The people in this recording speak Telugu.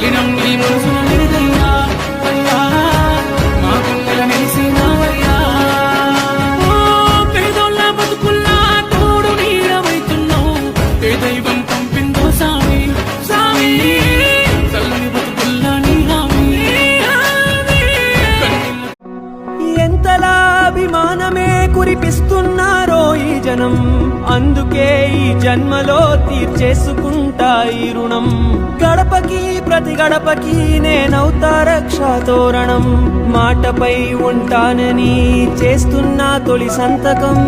దినం నీ మనసున నిలిదయ్యా అయ్యా మా గుండెల నిలిసినావయ్యా పేదోళ్ళ బతుకుల్లా తోడు నీడవైతున్నావు ఏ దైవం పంపిందో సామి సామి చల్లని బతుకుల్లా నీ హామీ ఎంతలా అభిమానమే కురిపిస్తున్నారో ఈ జనం అందుకే ఈ జన్మలో తీర్చేసుకుంటా ఈ రుణం గడపకి ప్రతి గడపకి నేనవుతా రక్షా తోరణం మాటపై ఉంటానని చేస్తున్నా తొలి సంతకం